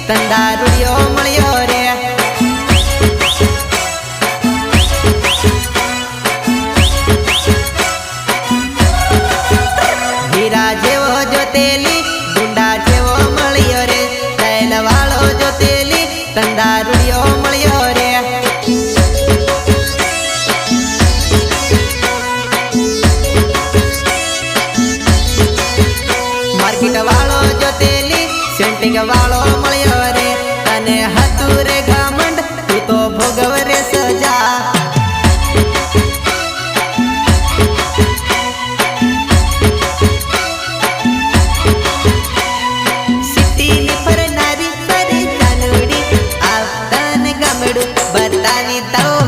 તંદારુડિયો મળ્યો રે હીરા જેવો જોતેલી ગુંડા જેવો મળ્યો રે તૈલ વાળો જોતેલી તંદારુડિયો મળ્યો રે માર્કેટ વાળો જોતેલી સેન્ટિંગ વાળો મળ્યો રે તને હતું રે ઘમંડ તું તો ભોગવ રે સજા સિટીની ફરનારી ફરી ચાનુડી આવતન ગમડું બતાવી દઉં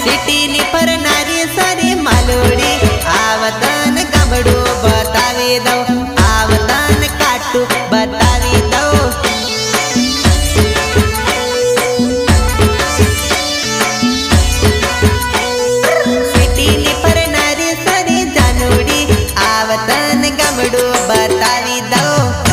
સિટીની ફરનારી સારી માલુડી આવતન ગમડું બતાવી દઉં આવતન કાટું બતાવી દઉં સિટીની ફરનારી સારી જાનુડી આવતન ગમડું બતાવી દઉં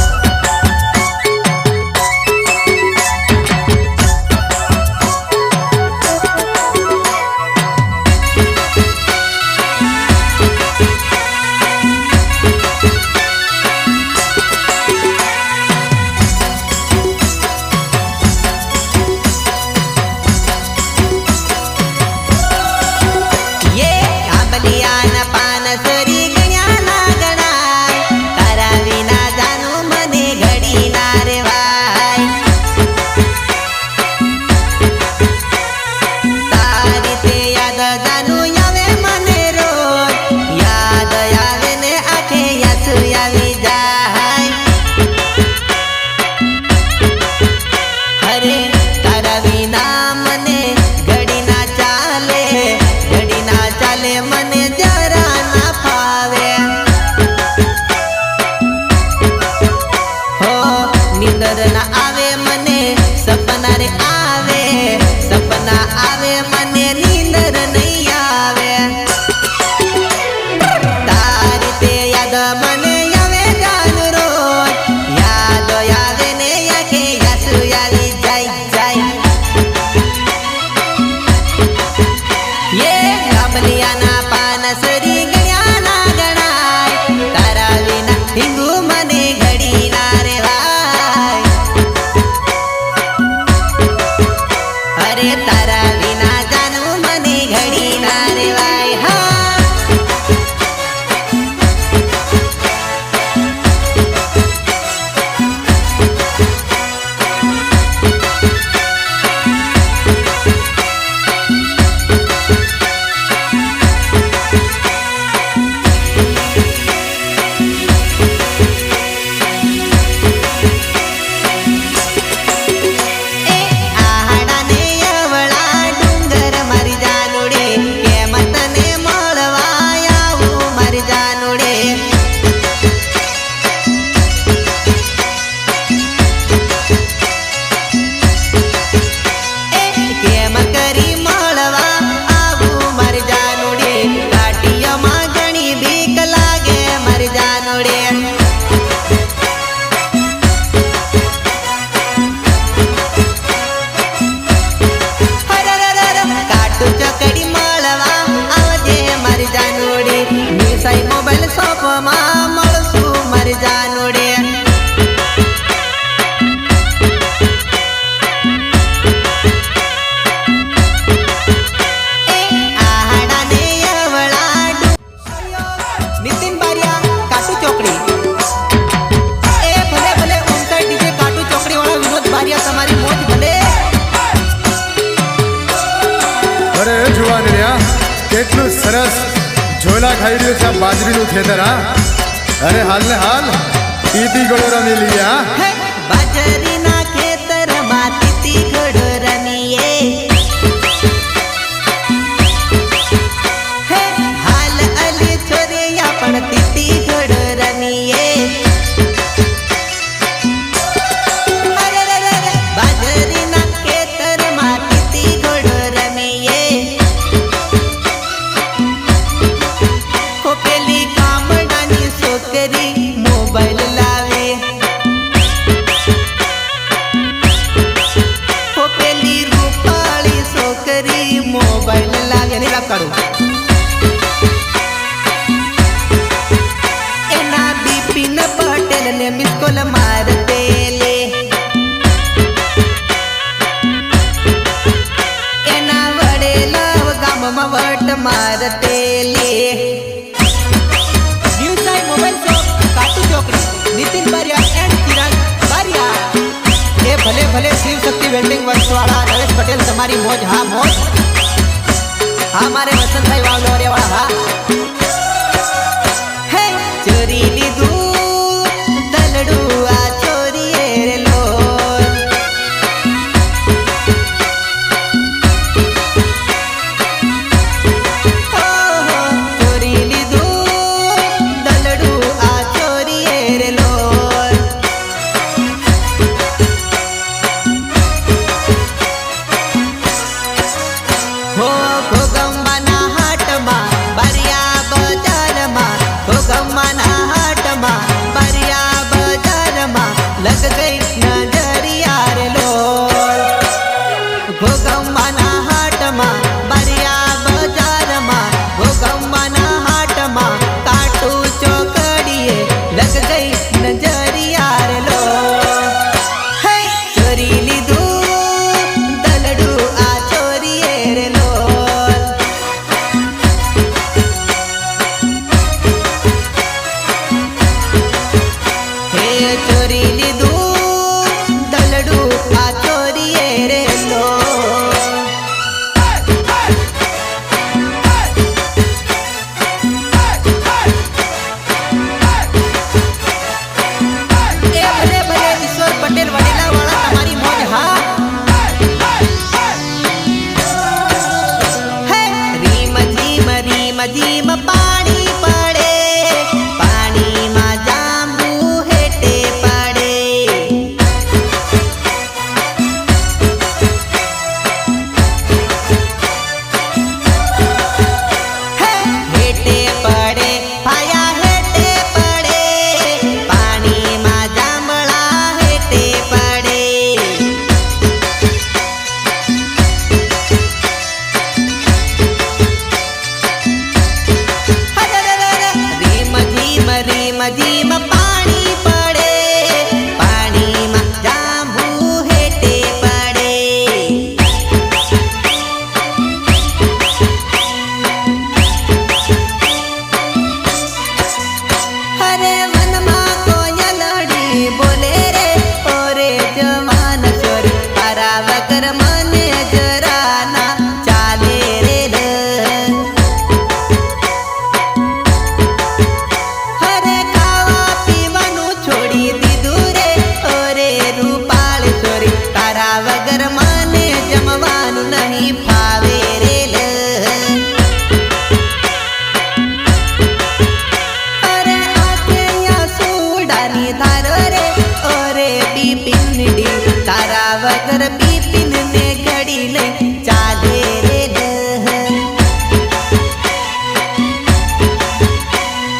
કેટલું સરસ ઝોલા ખાઈ રહ્યો છે બાજરીનું ખેતર હા અરે હાલ ને હાલ તીતી ગળો રમી લીયા બાજરીના ખેતરમાં તીતી ગળો રમીએ હાલ અલી છોરિયા પણ તીતી ગળો રમીએ બાજરીના ખેતરમાં તીતી ગળો રમીએ પેલી ગામડાની वर्षवाळा नरेश पटेल तुम्हारी मौज हा मौज हा मारे वसंतभाई वावलो रे वाला हा हे चोरी लीधू दलडू आ चोरी रे लो चोरी लीधू दलडू आ चोरी रे लो हो भोगंबाना हाटमा बरिया बजारमा भोगंबाना हाटमा बरिया बजारमा लग गई नजरिया रे लोल भोगंबाना हाटमा बरिया बजारमा भोगंबाना हाटमा काटू चौकड़िए लग गई नजरिया रे लोल हे चोरी लीधू दलडू आ चोरी रे लोल हे चोरी लीधू दलडू आ चोरी रे लोल ए भले भले ईश्वर पटेल वडेला वाला तुम्हारी मौज हा हे રીમ જીમ પાણી પડે પાણીમાં જાંબુ હેઠે પડે હે હેઠે પડે પાયા હેઠે પડે પાણીમાં જાંબળા હેઠે પડે રીમ જીમ પાણી પડે પાણીમાં જાંબુ હેઠે પડે હરે વનમાં કોયલડી બોલે રે ઓરે જવાન છોરી તારા વગર મને જરા ના ચાલે રે હરે ખાવા પીવાનું છોડી દીધું રે ઓરે રૂપાળ છોરી તારા વગર મને જમવાનું નહીં ફાવે રે અરે આંખે આંસુડાની ધારો રે ઓરે બિપિનડી તારા વગર બિપિન ને ઘડી નહીં ચાલે રે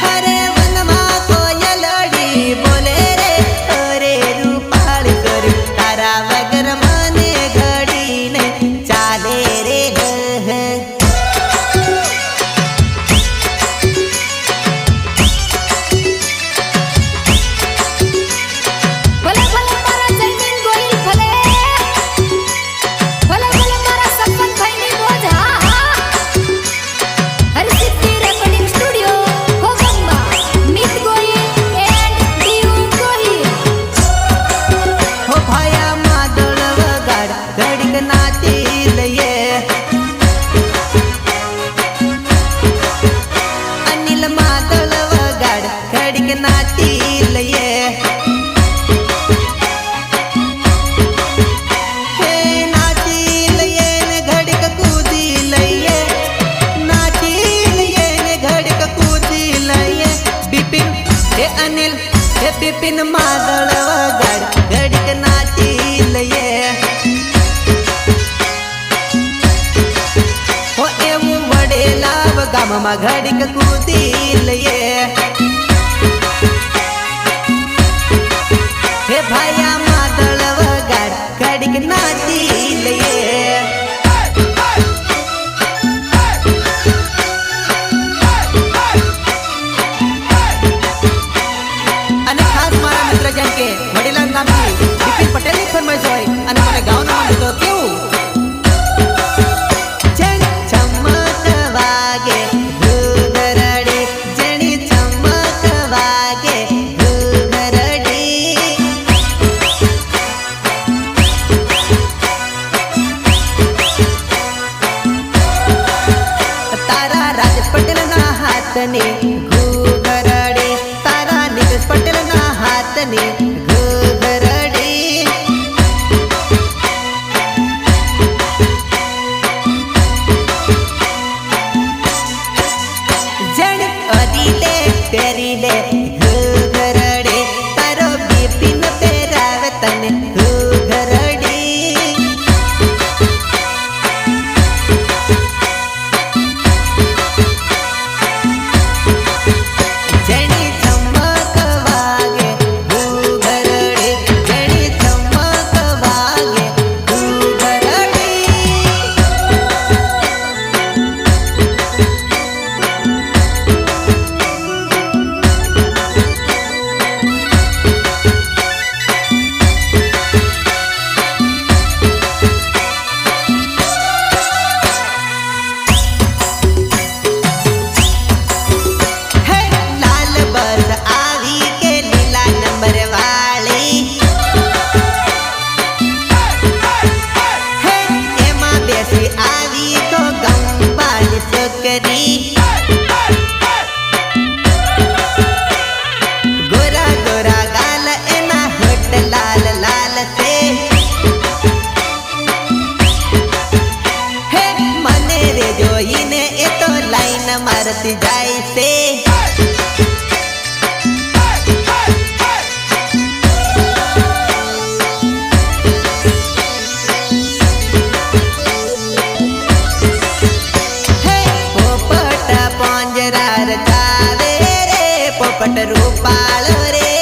હરે વનમાં કોયલડી બોલે રે ઓરે રૂપાળ છોરી તારા વગર મને ઘડી નહીં ચાલે રે ભલે ભલે મારા જયમીન ગોહિલ ભલે ભલે ભલે મારા સપનભાઈની મોજ હા હા હરસિદ્ધિ રેકોર્ડિંગ સ્ટુડિયો ભોગંબા મિત ગોહિલ એન્ડ દીવ ગોહિલ હો ભાયા માદળ વગાડ ઘડીક નાચી લઈએ અનિલ માદળ વગાડ ઘડીક નાચી લઈએ હે નાચી લઈએ ને ઘડીક કૂદી લઈએ નાચી લઈએ ને ઘડીક કૂદી લઈએ બિપિન હે અનિલ હે બિપિન માદળ વગાડ ઘડીક નાચી લઈએ હો એવું વડેલા ગામમાં ઘડીક કૂદી લઈએ હે ભાયા માદળ વગાડ ઘડીક નાચી લઈએ અને ખાસ મારા મિત્ર જેમ કે વડીલા ગામથી બિપિન પટેલની ફરમાઈશ હોય અને મને ગાવાનું મન તો કેવું જણ ચમક વાગે ઘૂઘરડી જણી ચમક વાગે ઘૂઘરડી तने घरड़ी जणी चमक वागे घरड़ी जणी चमक वागे घरड़ी है लाल बस आवी के लीला नंबर वाली है एमा बेसी आवी तो गंबाली सुकरी गोरा गोरा गाल एना होट लाल लाल से है मने रे जोईने ए तो लाइन मारती जाई से हे पोपट पंजरार जावे रे पोपट रूपाल रे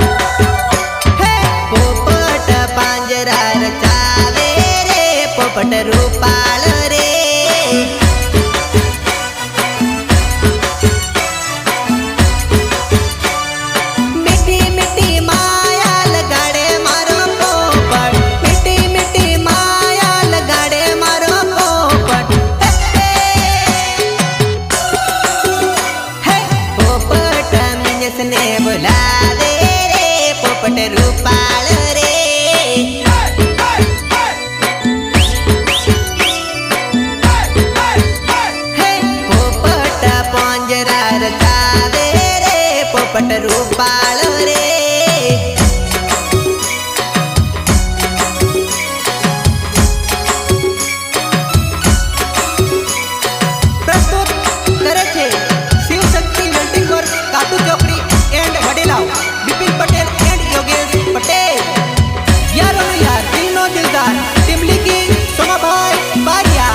हे पोपट पंजरार जावे रे पोपट रूपाल रे मीठी मीठी माया लगाड़े मारो पोपट मीठी मीठी माया लगाड़े मारो पोपट है पोपट मिनस ने बुलावे रे पोपट रूपाल रे है पोपट पंजरार जावे रे पोपट रूपाल रे प्रस्तुत करे छे शिव शक्ति वेल्डिंग वर्क काटू चौकड़ी एंड वडेलाव बिपिन पटेल एंड योगेश पटेल यारो यार दिनो दिलदार टिमली की सोमा भाई बारिया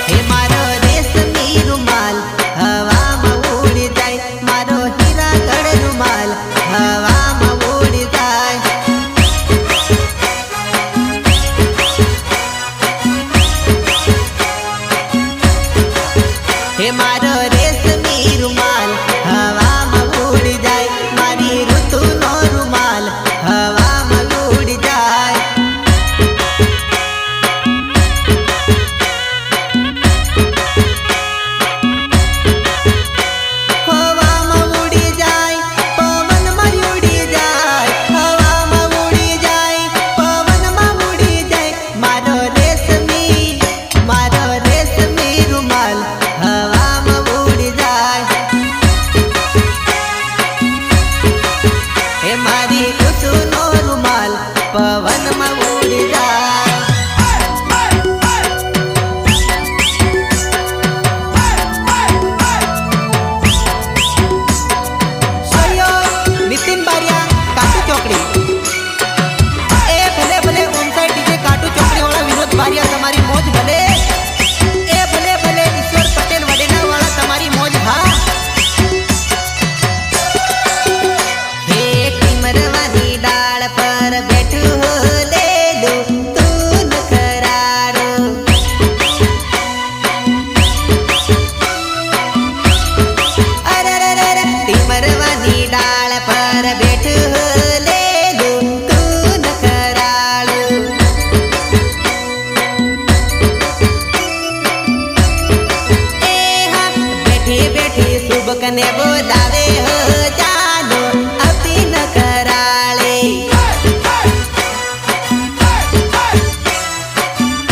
हे मारो रेशमी रुमाल हवा में उड़ जाए मारो हीरा गढ़ रुमाल हवा में उड़ जाए हे मारो रेशमी रुमाल हवा में उड़ जाए मारी ऋतु नो रुमाल हवा में उड़ जाए हवा में उड़ी जाए पवन में उड़ी जाए हवा में उड़ी जाए पवन में उड़ी जाए मारो रेशमी रुमाल हवा में उड़ जाए हे मारी कुसुनो रुमाल पवन में उड़ जाए सहयोग नितिन बारिया काटू चौकड़ी ए भले भले ओमसाइड डीजे काटू चौकड़ी वाला विनोद बारिया तुम्हारी मौज भले ए भले भले ईश्वर पटेल वडेला वाला तुम्हारी मौज हा हे टिमरवानी डाल पर बैठू हो ले लू तू न करारो अरे रे रे रे टिमरवानी डाल पर बैठू हो ले लू तू न करालो ए हा बैठी बैठी सुबह कने बोलावे हो जानो अति न कराले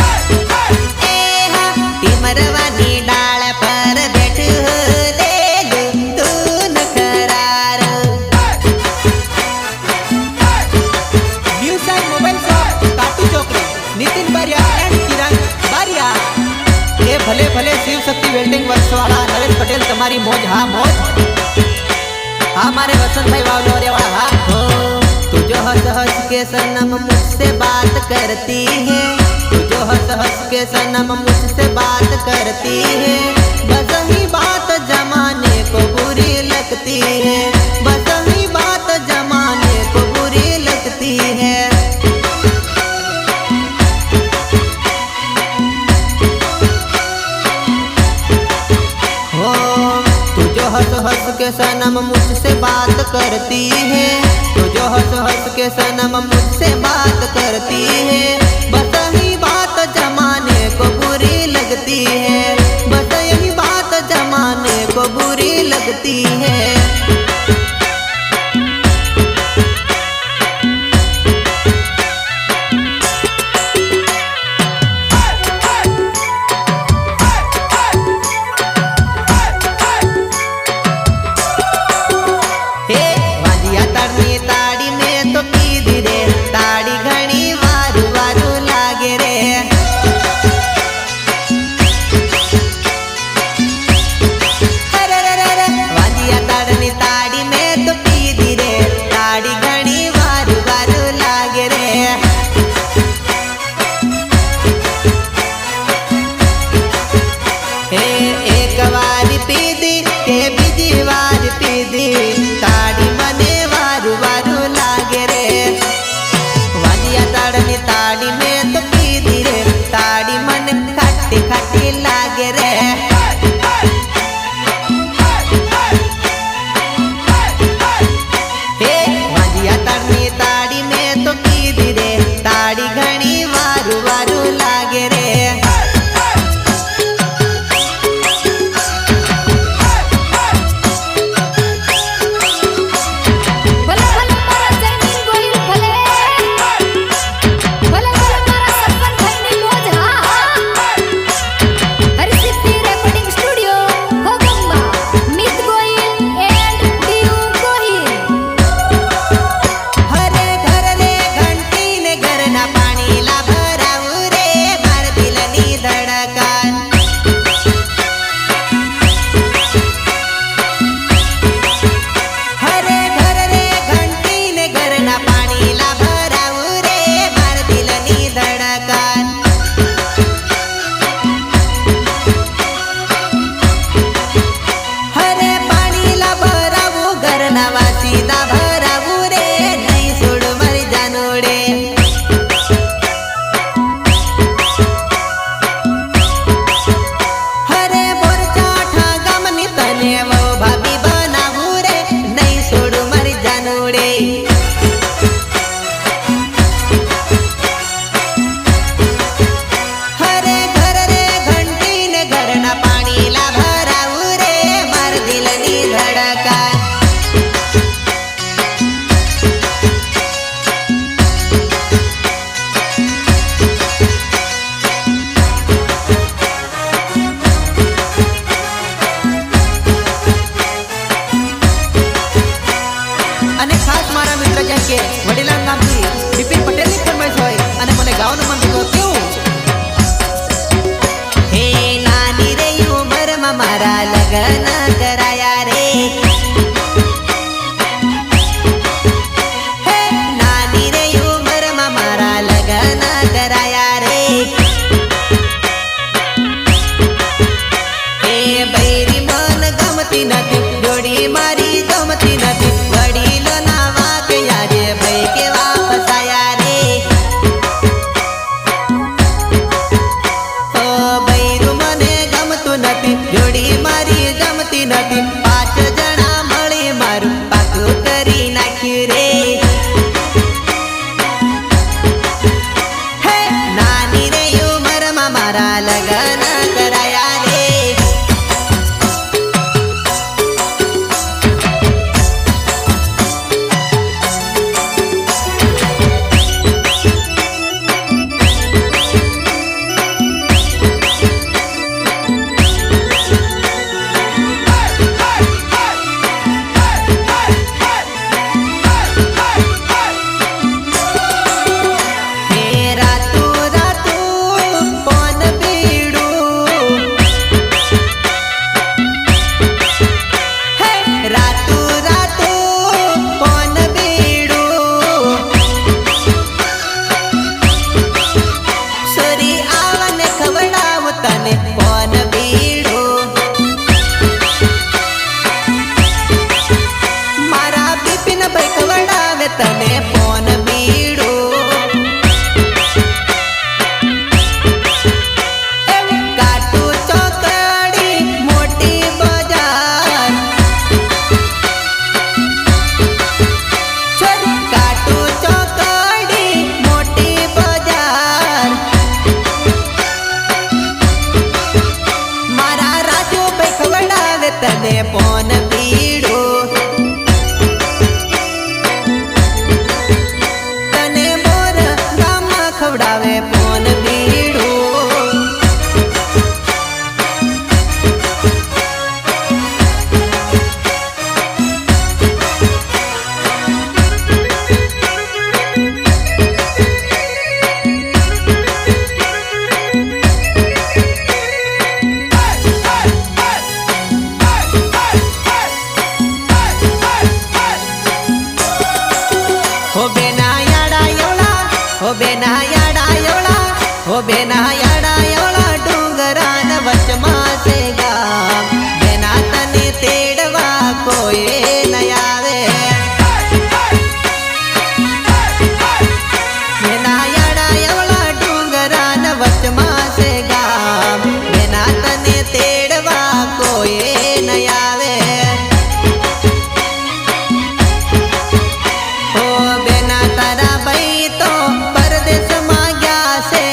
ए हा टिमरवानी डाल पर बैठ हो ले लू तू न करारो न्यू साइड मोबाइल शॉप काटू चौकड़ी नितिन बारिया एंड किरण बारिया ये भले भले शिव शक्ति वेल्डिंग वर्क्स वाला नरेश पटेल तुम्हारी मौज हाँ मौज। हमारे वसंत भाई वावलो रे वाह हो। तू जो हंस हंस के सनम मुझसे बात करती है, तू जो हंस हंस के सनम मुझसे बात करती है, बस ही बात जमाने को बुरी लगती है, बस ही बात जमाने को बुरी लगती है। हंस हंस के सनम मुझसे बात करती है, तो जो हंस हंस के सनम मुझसे बात करती है, बस यही बात जमाने को बुरी लगती है, बस यही बात जमाने को बुरी लगती है। તને પોન પીડું તને મોર ગામમાં ખવડાવે પોન પીડું હો બેના યાડા એવડા હો બેના યાડા એવડા હો બેના યાડા એવડા ડુંગરાન વચમાં છે ગામ બેના તને તેડવા કોઈ ન આવે બેના યાડા એવડા ડુંગરાન વચમાં છે ગામ બેના તને તેડવા કોઈ ન આવે ઓ બેના તારા ભાઈ તો પરદેશમાં ગયા છે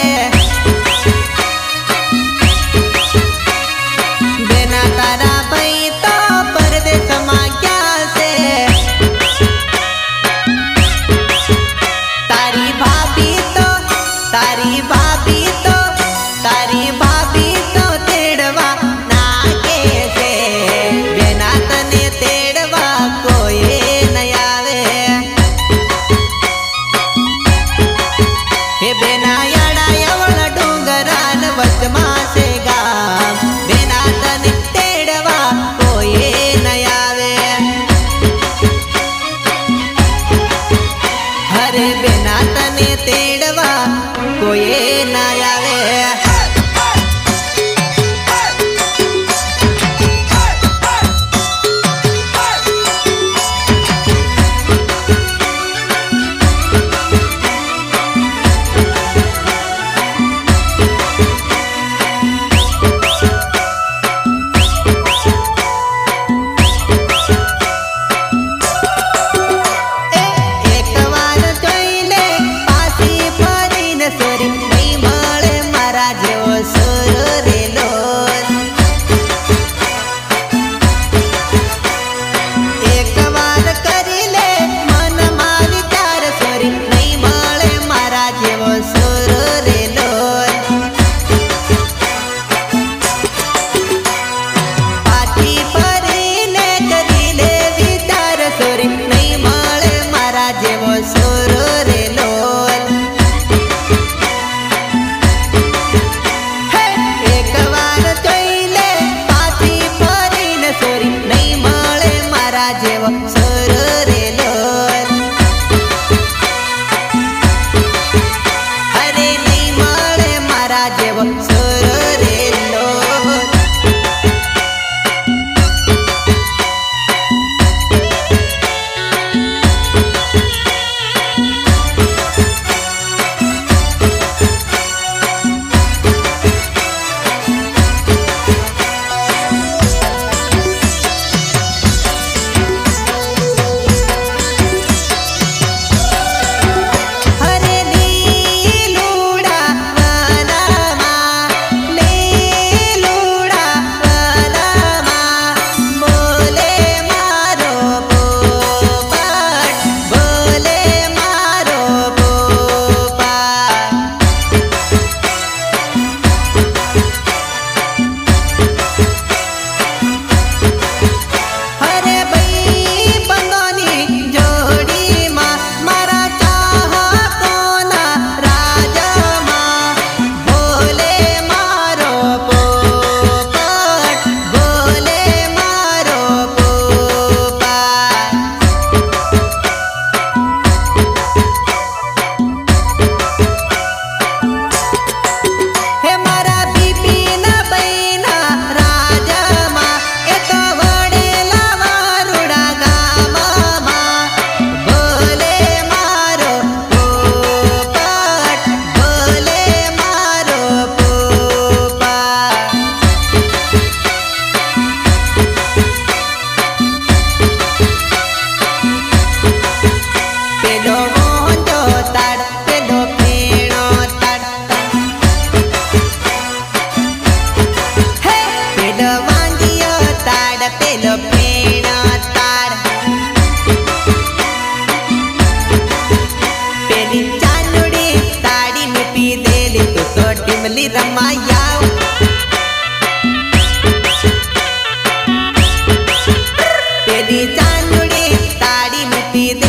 तेरी चांदुड़ी ताड़ी मिट्टी दे